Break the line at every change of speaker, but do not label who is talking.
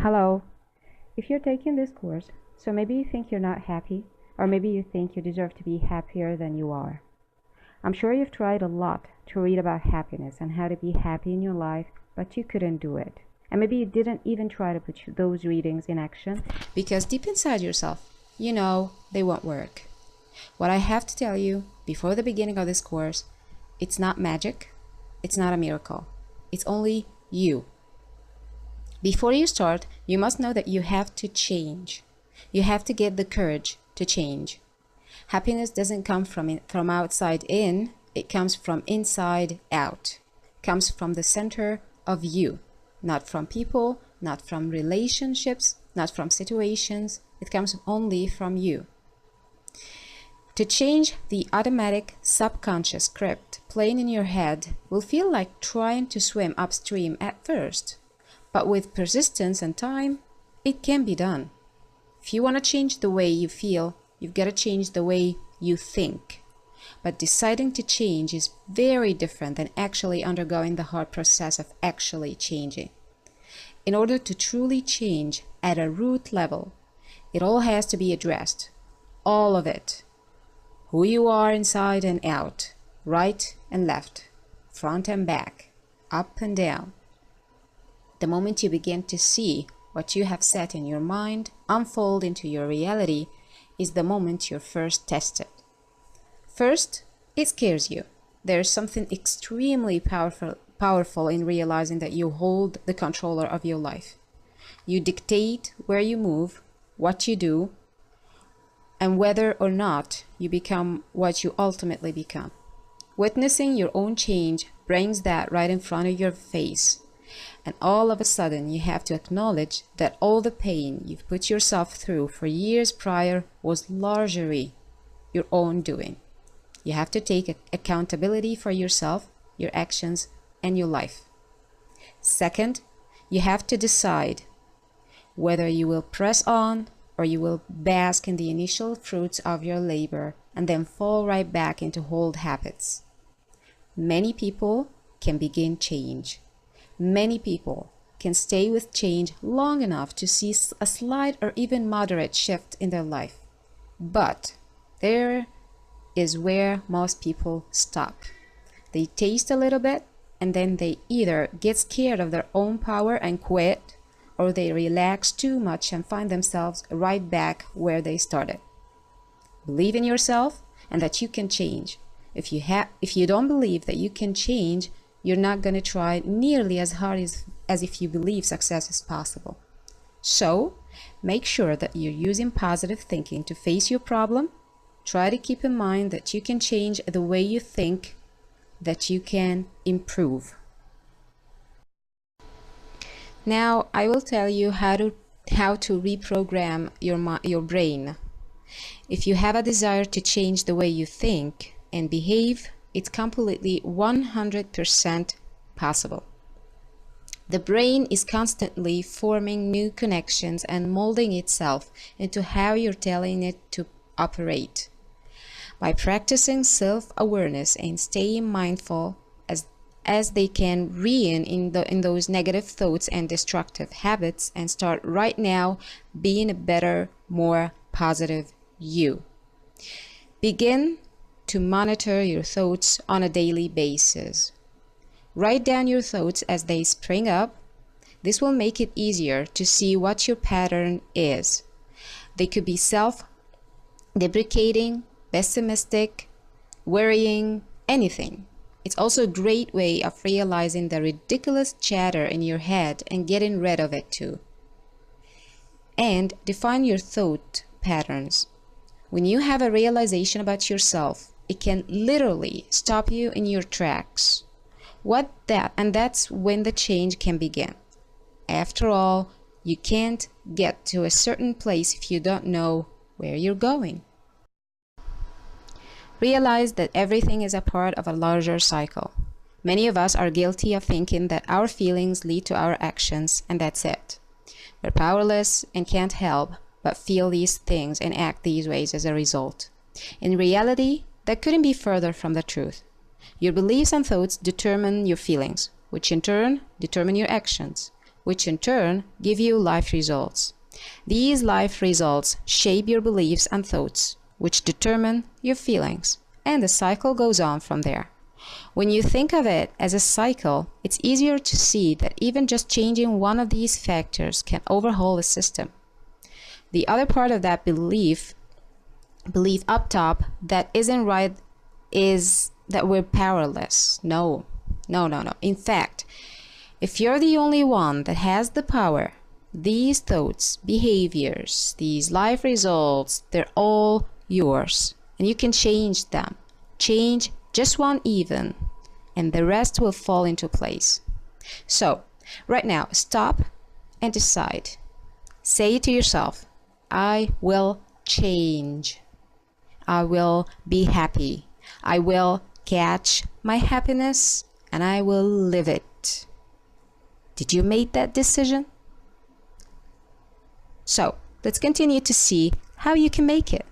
Hello. If you're taking this course, so maybe you think you're not happy, or maybe you think you deserve to be happier than you are. I'm sure you've tried a lot to read about happiness and how to be happy in your life, but you couldn't do it. And maybe you didn't even try to put those readings in action because deep inside yourself, you know they won't work. What I have to tell you before the beginning of this course, it's not magic, it's not a miracle, it's only you. Before you start, you must know that you have to change. You have to get the courage to change. Happiness doesn't come from outside in, it comes from inside out. It comes from the center of you, not from people, not from relationships, not from situations. It comes only from you. To change the automatic subconscious script playing in your head will feel like trying to swim upstream at first. But with persistence and time, it can be done. If you want to change the way you feel, you've got to change the way you think. But deciding to change is very different than actually undergoing the hard process of actually changing. In order to truly change at a root level, it all has to be addressed. All of it. Who you are inside and out, right and left, front and back, up and down. The moment you begin to see what you have set in your mind unfold into your reality is the moment you're first tested. First, it scares you. There's something extremely powerful in realizing that you hold the controller of your life. You dictate where you move, what you do, and whether or not you become what you ultimately become. Witnessing your own change brings that right in front of your face. And all of a sudden, you have to acknowledge that all the pain you've put yourself through for years prior was largely your own doing. You have to take accountability for yourself, your actions, and your life. Second, you have to decide whether you will press on or you will bask in the initial fruits of your labor and then fall right back into old habits. Many people can begin change. Many people can stay with change long enough to see a slight or even moderate shift in their life. But there is where most people stop. They taste a little bit and then they either get scared of their own power and quit, or they relax too much and find themselves right back where they started. Believe in yourself and that you can change. If you don't believe that you can change, you're not going to try nearly as hard as if you believe success is possible. So, make sure that you're using positive thinking to face your problem. Try to keep in mind that you can change the way you think, that you can improve. Now, I will tell you how to reprogram your brain. If you have a desire to change the way you think and behave, it's completely 100% possible. The brain is constantly forming new connections and molding itself into how you're telling it to operate. By practicing self-awareness and staying mindful as they can rein in those negative thoughts and destructive habits and start right now being a better, more positive you. Begin to monitor your thoughts on a daily basis. Write down your thoughts as they spring up. This will make it easier to see what your pattern is. They could be self-deprecating, pessimistic, worrying, anything. It's also a great way of realizing the ridiculous chatter in your head and getting rid of it too. And define your thought patterns. When you have a realization about yourself, it can literally stop you in your tracks. And that's when the change can begin. After all, you can't get to a certain place if you don't know where you're going. Realize that everything is a part of a larger cycle. Many of us are guilty of thinking that our feelings lead to our actions, and that's it. We're powerless and can't help but feel these things and act these ways as a result. In reality, that couldn't be further from the truth. Your beliefs and thoughts determine your feelings, which in turn determine your actions,
which in turn give you life results. These life results shape your beliefs and thoughts, which determine your feelings, and the cycle goes on from there. When you think of it as a cycle, it's easier to see that even just changing one of these factors can overhaul the system. The other part of that belief up top that isn't right is that we're powerless. No. In fact, if you're the only one that has the power, these thoughts, behaviors, these life results, they're all yours. And you can change them. Change just one even, and the rest will fall into place. So, right now, stop and decide. Say to yourself, I will change. I will be happy. I will catch my happiness, and I will live it. Did you make that decision? So, let's continue to see how you can make it.